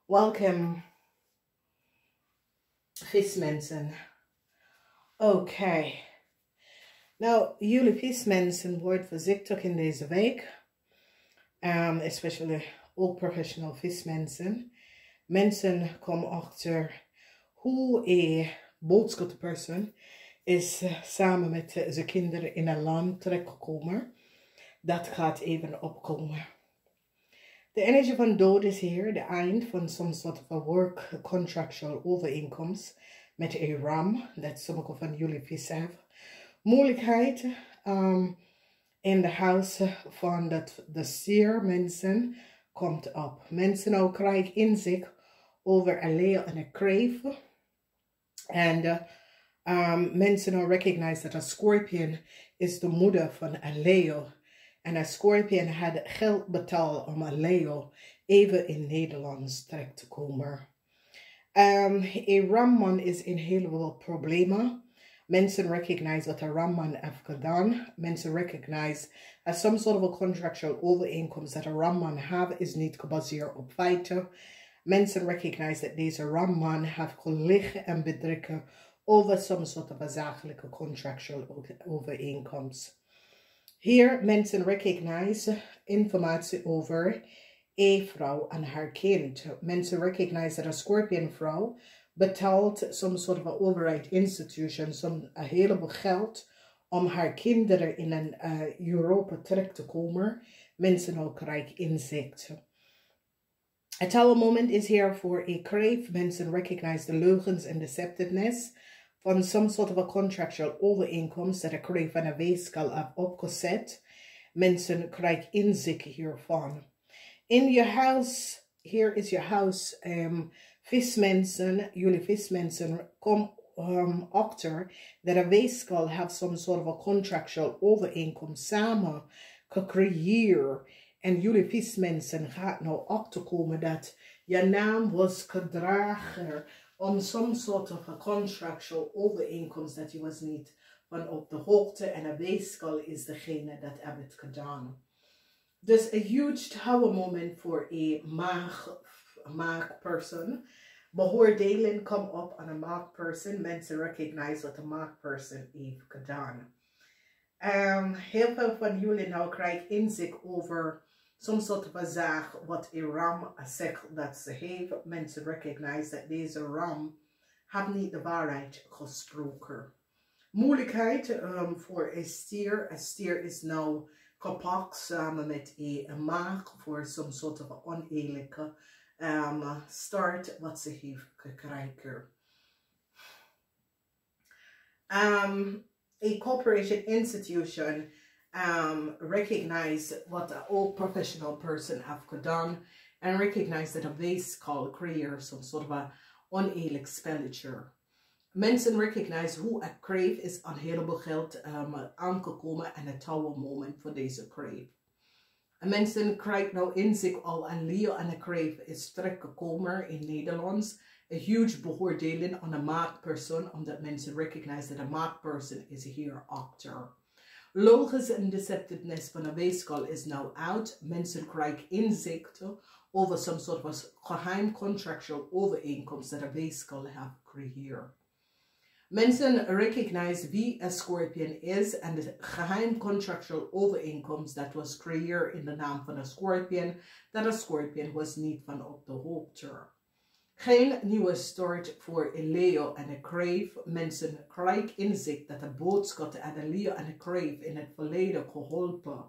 Welcome, vismensen. Oké. Nou, jullie vismensen wordt voorzichtig in deze week. Especially ook professional vismensen. Mensen komen achter hoe een boodschapperson is samen met zijn kinderen in een land terechtgekomen. Dat gaat even opkomen. De energie van dood is hier, de eind van some sort of a work contractual overeenkomst met een ram, dat sommige van jullie vissen hebben. Moeilijkheid in de huis van de stier mensen komt op. Mensen ook krijgen inzicht over een leeuw en een kreef. En mensen ook recognize dat een scorpion is de moeder van een leeuw. En een scorpion had geld betaald om een leeuw even in Nederlands terecht te komen. Een ramman is in heel veel problemen. Mensen recognize wat een ramman heeft gedaan. Mensen recognize that some sort of a contractual overeenkomst dat een ramman heeft is niet gebaseerd op feiten. Mensen recognize dat deze ramman heeft geliegen en bedriegen over some sort of a zakelijke contractual overeenkomst. Hier mensen recognize informatie over een vrouw en haar kind. Mensen recognize dat een scorpionvrouw betaalt some sort of a overheid institution een heleboel geld om haar kinderen in een Europa terecht te komen. Mensen ook krijgen inzicht. Het hele moment is hier voor een kreef. Mensen recognize de leugens en deceptiveness van some sort of a contractual overeenkomst dat een kreef en een weeskal heeft opgezet. Mensen krijgen inzicht hiervan. In je huis, hier is je huis, vismensen, jullie vismensen, kom achter dat een weeskal heeft some sort of a contractual overeenkomst samen gecreëerd. En jullie vismensen gaat nou achterkomen dat je naam was gedragen om some sort of a contractual overeenkomst dat je was niet van op de hoogte en een weeskal is degene dat heeft het gedaan. Dus een huge power moment voor een maagperson. Beoordeling komt op aan een maagperson. Mensen recognize wat een maagperson heeft gedaan. Heel veel van jullie nou krijgen inzicht over some sort of a zaak wat een ram zegt dat ze heeft. Mensen recognize dat deze ram heeft niet de waarheid gesproken. Moeilijkheid voor een stier. Een stier is nou gepakt samen met een maag voor some sort of oneerlijke start wat ze heeft gekregen. A corporation institution recognize what a old professional person have gedaan and recognize that a base call creëer some sort of a oneerlijk expenditure. Mensen recognize hoe een kreef is aan heleboel geld aangekomen en het touwe moment voor deze kreef. Mensen krijgen nou inzicht al aan leeuw en een kreef is teruggekomen in Nederlands. Een huge beoordeling aan een maagpersoon, omdat mensen recognize dat een maagpersoon is hier achter. Logisch en deceptiveness van een weeskal is nou out. Mensen krijgen inzicht over some sort of geheim contractual overeenkomst dat een weeskal heeft gecreëerd. Mensen recognize wie een scorpion is en de geheim contractual overeenkomst dat was gecreëerd in de naam van een scorpion, dat een scorpion was niet van op de hoogte. Geen nieuwe start voor een leeuw en een kreef. Mensen krijgen inzicht dat de boodschap en een leeuw en een kreef in het verleden geholpen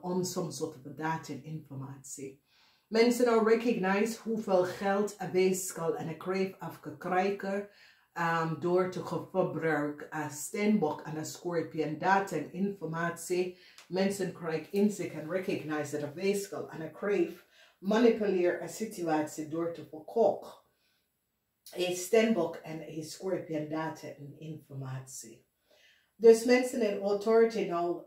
om some soort of data en informatie. Mensen nou recognize hoeveel geld een weeskal en een kreef heeft gekregen door te gebruiken als steenbok en een scorpion data en informatie. Mensen krijgen inzicht en recognize dat een weeskal en een kreef manipuleer een situatie door te verkopen. Een steenbok en een scorpion data en informatie. Dus mensen in authority nou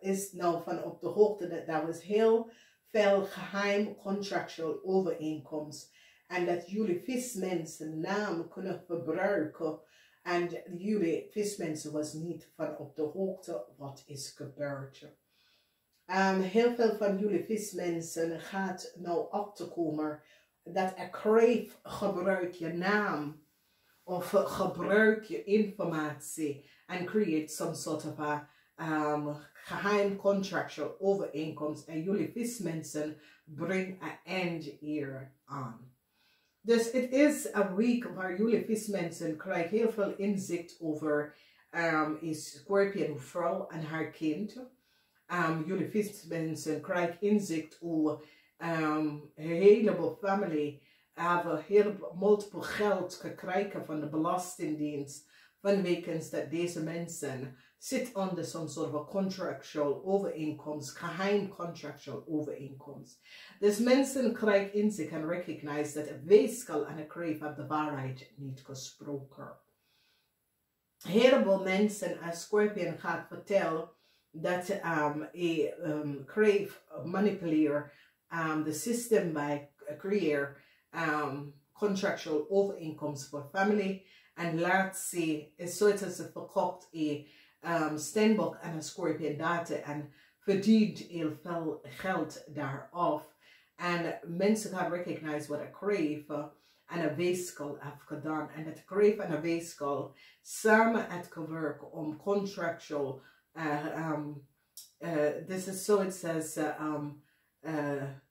is nou van op de hoogte dat daar was heel veel geheim contractual overeenkomst. En dat jullie vismensen naam kunnen gebruiken. En jullie vismensen was niet van op de hoogte wat is gebeurd. Heel veel van jullie vismensen gaat nou achterkomen dat kreeg gebruik je naam of gebruik je informatie en create some sort of a geheim contractual overeenkomst. En jullie vismensen brengen een end hier aan. Dus het is een week waar jullie vismensen krijgen heel veel inzicht over een Scorpion vrouw en haar kind. Jullie vismensen krijgen inzicht over een heleboel familie hebben heel multiple geld gekregen van de Belastingdienst vanwege dat deze mensen zitten onder some sort of a contractual overeenkomst, geheim contractual overeenkomst. Dus mensen krijgen inzicht en recognize dat een weeskal en een kreef hebben de waarheid niet gesproken. Een heleboel mensen als Scorpion gaat vertellen dat een kreef manipuleert de systeem bij creëren contractual overeenkomst voor familie en laat ze is zoals ze verkoopt Steenbok en een Scorpion data en verdient heel veel geld daarop. En mensen gaan recognize wat een crave en een weeskal heeft gedaan. En dat crave en een weeskal samen het gewerkt om contractual, this is so it says,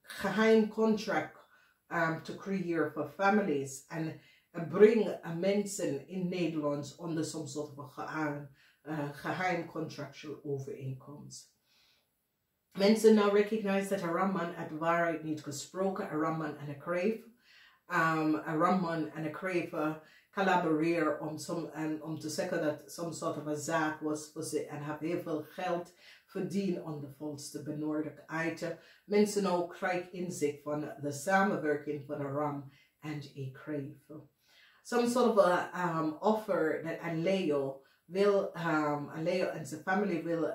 geheim contract te creëren voor families en brengen mensen in Nederland onder some sort of geheim contractual overeenkomst. Mensen now recognize dat een ramman het waarheid niet gesproken, een ramman en een kreef. Een ramman en een kreef collaboreren om te zeggen dat some sort of a zaak was voor ze en hebben heel veel geld verdienen aan de volste benodigdheden. Mensen ook krijgen inzicht van de samenwerking van een ram en een kreef. Some sort of a offer dat een Leo wil, Leo en zijn familie wil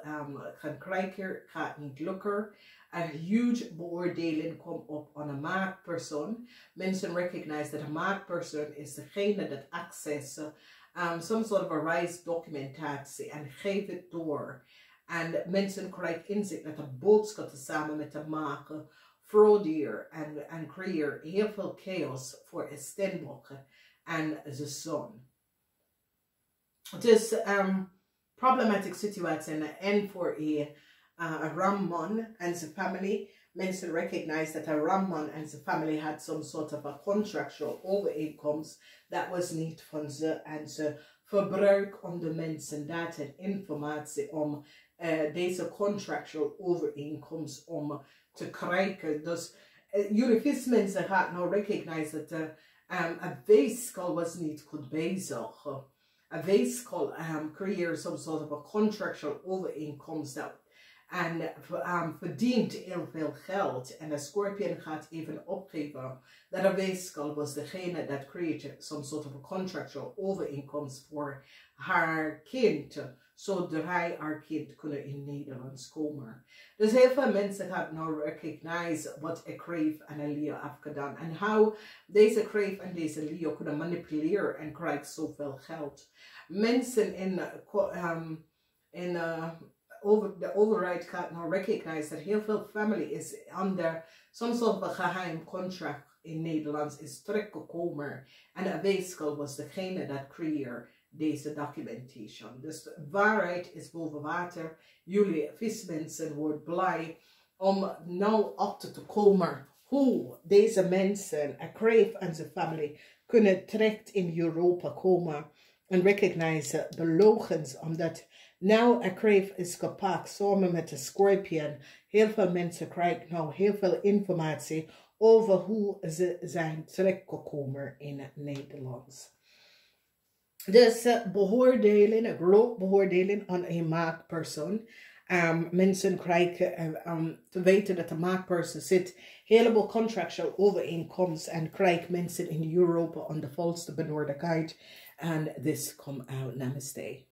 gaan krijgen, gaat niet lukken. Een huge beoordeling komt op aan een maakpersoon. Mensen recognize dat een maakpersoon is degene dat access some sort of a reisdocumentatie en geeft het door. En mensen krijgen inzicht dat de boodschap samen met de maken fraudeer en creëer heel veel chaos voor een Steenbok en zijn zoon. Het is problematic situatie en voor een ramman en zijn familie. Mensen recognize dat een ramman en zijn familie had some sort of a contractual overeenkomst. Dat was niet van ze en ze verbruiken om de mensen data en informatie om deze contractual overeenkomst om te krijgen. Dus jullie vismensen gaan nou recognize dat een weeskal was niet goed bezig. Een weeskal creëert some sort of a contractual overeenkomst dat en verdient heel veel geld. En de Scorpion gaat even opgeven dat een weeskal was degene dat creëerde some sort of a contractual overeenkomst voor haar kind. Zodra haar kind kunnen in Nederland komen. Dus heel veel mensen gaan nou recognize wat een crave en een Leo heeft gedaan. En hoe deze crave en deze Leo kunnen manipuleren en krijgen zoveel geld. Mensen de overheid gaat nou recognize dat heel veel familie is onder some sort of geheim contract in Nederland is teruggekomen. En een weeskal was degene dat creëerde deze documentation. Dus de waarheid is boven water. Jullie vismensen worden blij om nou achter te komen hoe deze mensen, een crave en zijn familie, kunnen terecht in Europa komen en recognize de logens, omdat nou een crave is gepakt samen met de Scorpion. Heel veel mensen krijgen nou heel veel informatie over hoe ze zijn terechtgekomen in het Nederlands. Dus beoordeling, een groot beoordeling aan een maakpersoon. Mensen krijgen te weten dat de maakpersoon zit heleboel contractual overeenkomst en krijgen mensen in Europa aan de volste benodigdheid. En this come out. Namaste.